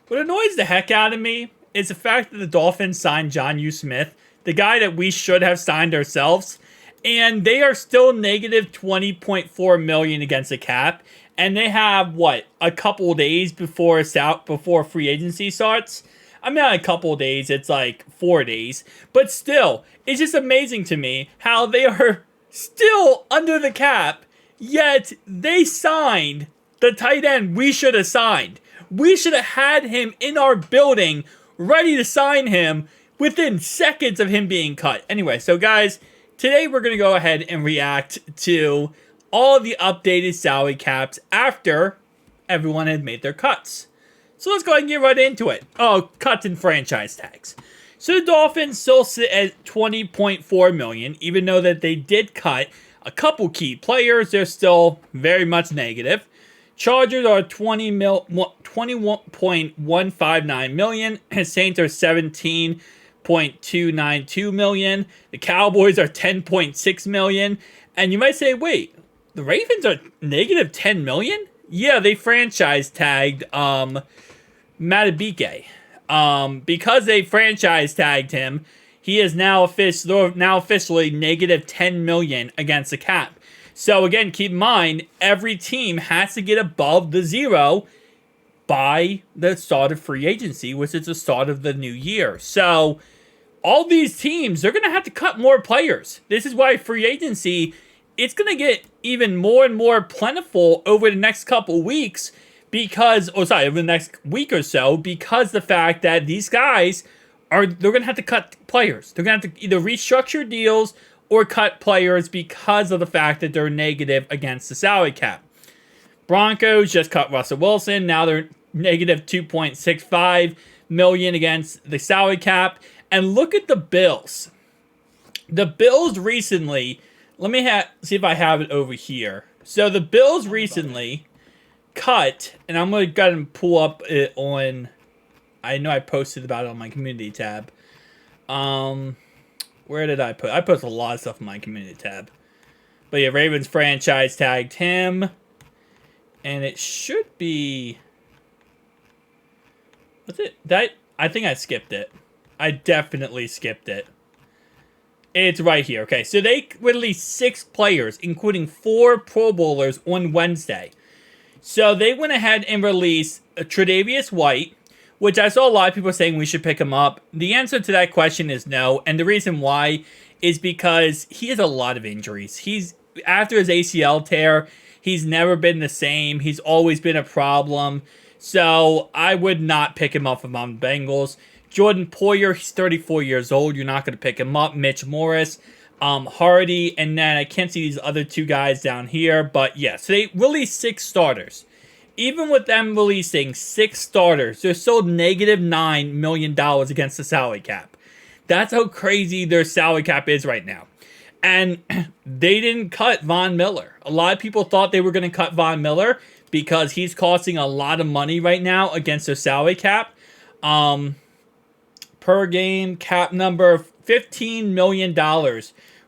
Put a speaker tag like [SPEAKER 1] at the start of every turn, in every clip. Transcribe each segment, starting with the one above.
[SPEAKER 1] What annoys the heck out of me is the fact that the Dolphins signed John U. Smith, the guy that we should have signed ourselves, and they are still negative 20.4 million against the cap, and they have what, a couple days before free agency starts. I mean, not a couple days, it's like 4 days, but still, it's just amazing to me how they are still under the cap, yet they signed the tight end we should have signed. We should have had him in our building, ready to sign him within seconds of him being cut. Anyway, so guys, today we're going to go ahead and react to all of the updated salary caps after everyone had made their cuts. So let's go ahead and get right into it. Oh, cuts and franchise tags. So the Dolphins still sit at 20.4 million, even though that they did cut a couple key players. They're still very much negative. Chargers are 21.159 million. Saints are 17.292 million. The Cowboys are 10.6 million. And you might say, wait, the Ravens are negative 10 million? Yeah, they franchise tagged Matabike. Because they franchise tagged him, he is now officially negative 10 million against the cap. So again, keep in mind, every team has to get above the zero by the start of free agency, which is the start of the new year. So all these teams, they're going to have to cut more players. This is why free agency, it's going to get even more and more plentiful over the next couple weeks over the next week or so, because the fact that these guys they're going to have to cut players. They're going to have to either restructure deals or cut players because of the fact that they're negative against the salary cap. Broncos just cut Russell Wilson. Now they're negative 2.65 million against the salary cap. And look at the Bills. The Bills recently, let me see if I have it over here. So the Bills recently cut, and I'm going to go ahead and pull up it on, I know I posted about it on my community tab. Where did I put? I posted a lot of stuff in my community tab. But yeah, Ravens franchise tagged him. And it should be... What's it? I think I skipped it. I definitely skipped it. It's right here. Okay, so they released 6 players, including 4 Pro Bowlers on Wednesday. So they went ahead and released Tre'Davious White, which I saw a lot of people saying we should pick him up. The answer to that question is no, and the reason why is because he has a lot of injuries. After his ACL tear, he's never been the same. He's always been a problem. So I would not pick him up among the Bengals. Jordan Poyer, he's 34 years old. You're not going to pick him up. Mitch Morris, Hardy, and then I can't see these other 2 guys down here. But yeah, so they released 6 starters. Even with them releasing 6 starters, they're still negative $9 million against the salary cap. That's how crazy their salary cap is right now. And they didn't cut Von Miller. A lot of people thought they were going to cut Von Miller because he's costing a lot of money right now against their salary cap. Per game cap number, $15 million.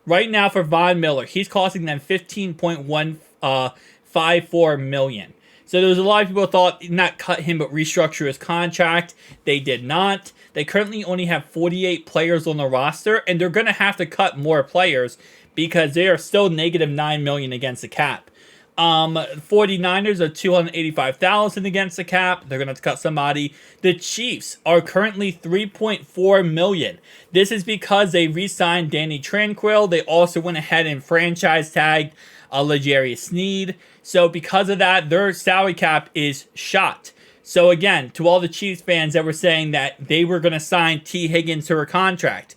[SPEAKER 1] Right now for Von Miller, he's costing them $15.154 million. So there was a lot of people who thought not cut him but restructure his contract. They did not. They currently only have 48 players on the roster, and they're going to have to cut more players because they are still negative $9 million against the cap. 49ers are $285,000 against the cap. They're going to have to cut somebody. The Chiefs are currently $3.4 million. This is because they re-signed Danny Tranquill. They also went ahead and franchise tagged L'Jarius Sneed. So because of that, their salary cap is shot. So again, to all the Chiefs fans that were saying that they were going to sign T. Higgins to her contract,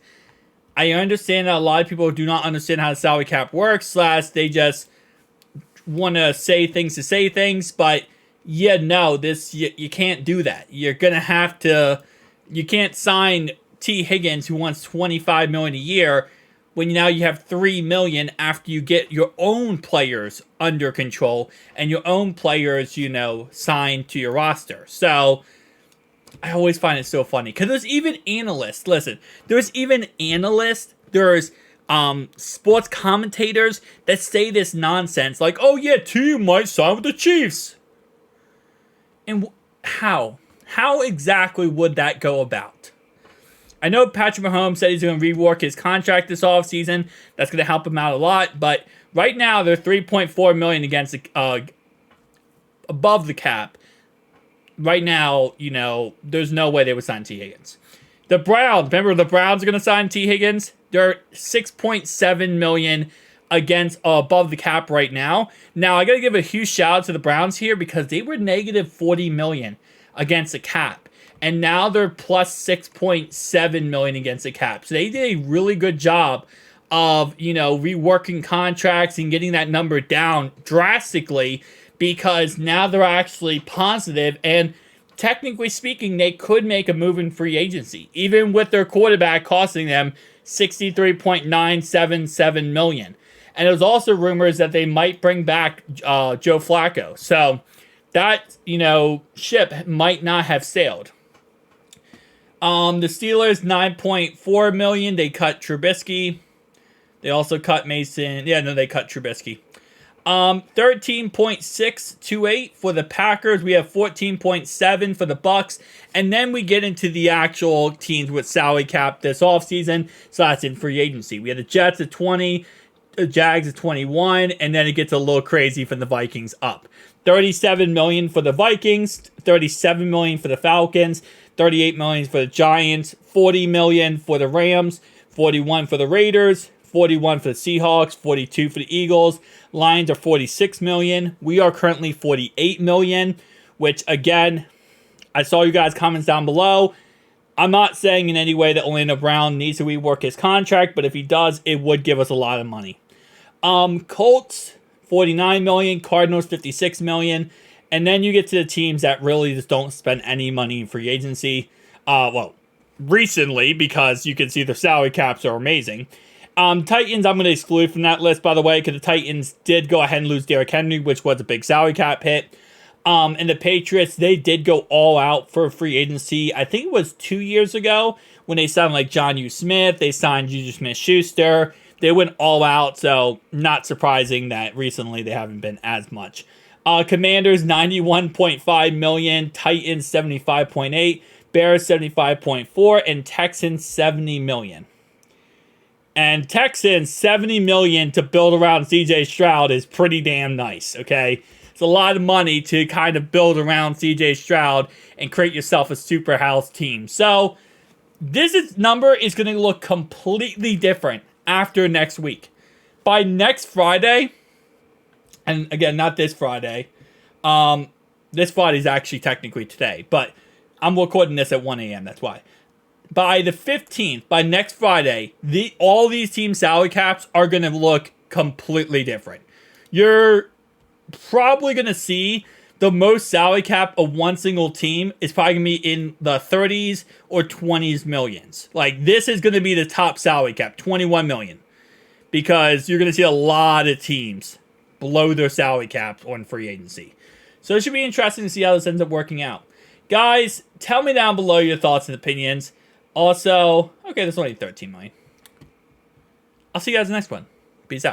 [SPEAKER 1] I understand that a lot of people do not understand how the salary cap works, / they just want to say things, but yeah, no, you can't do that. You're going to have to, you can't sign T. Higgins who wants $25 million a year when now you have $3 million after you get your own players under control and your own players, signed to your roster. So I always find it so funny because there's even analysts. Listen, there's sports commentators that say this nonsense like, oh yeah, team might sign with the Chiefs. And how? How exactly would that go about? I know Patrick Mahomes said he's going to rework his contract this offseason. That's going to help him out a lot. But right now, they're $3.4 million against above the cap. Right now, there's no way they would sign T. Higgins. The Browns, remember the Browns are going to sign T. Higgins? They're $6.7 million against above the cap right now. Now, I got to give a huge shout out to the Browns here because they were negative $40 million against the cap. And now they're plus $6.7 million against the cap. So they did a really good job of, reworking contracts and getting that number down drastically because now they're actually positive. And technically speaking, they could make a move in free agency, even with their quarterback costing them $63.977 million. And there's also rumors that they might bring back Joe Flacco. So that, ship might not have sailed. The Steelers, $9.4 million. They cut Trubisky. They also cut Mason. Yeah, no, they cut Trubisky. 13.628 for the Packers. We have 14.7 for the Bucks. And then we get into the actual teams with salary cap this offseason. So that's in free agency. We have the Jets at 20, the Jags at 21, and then it gets a little crazy for the Vikings up. $37 million for the Vikings, $37 million for the Falcons, $38 million for the Giants, $40 million for the Rams, $41 for the Raiders, $41 for the Seahawks, $42 for the Eagles. Lions are $46 million. We are currently $48 million, which again, I saw you guys' comments down below. I'm not saying in any way that Orlando Brown needs to rework his contract, but if he does, it would give us a lot of money. Colts, $49 million. Cardinals, $56 million. And then you get to the teams that really just don't spend any money in free agency. Recently, because you can see the salary caps are amazing. Titans, I'm going to exclude from that list, by the way, because the Titans did go ahead and lose Derrick Henry, which was a big salary cap hit. And the Patriots, they did go all out for free agency. I think it was 2 years ago when they signed like John U. Smith. They signed Juju Smith-Schuster. They went all out, so not surprising that recently they haven't been as much. Commanders, $91.5 million. Titans, $75.8. Bears, $75.4. And Texans, $70 million. And Texans, $70 million to build around CJ Stroud is pretty damn nice, okay? It's a lot of money to kind of build around CJ Stroud and create yourself a super house team. So, this number is going to look completely different after next week. By next Friday, and again, not this Friday. This Friday is actually technically today, but I'm recording this at 1 a.m. That's why. By the 15th, by next Friday, all these team salary caps are going to look completely different. You're probably going to see the most salary cap of one single team is probably going to be in the 30s or 20s millions. Like, this is going to be the top salary cap, 21 million. Because you're going to see a lot of teams below their salary caps on free agency. So it should be interesting to see how this ends up working out. Guys, tell me down below your thoughts and opinions. Also, okay, there's only 13 million. I'll see you guys in the next one. Peace out.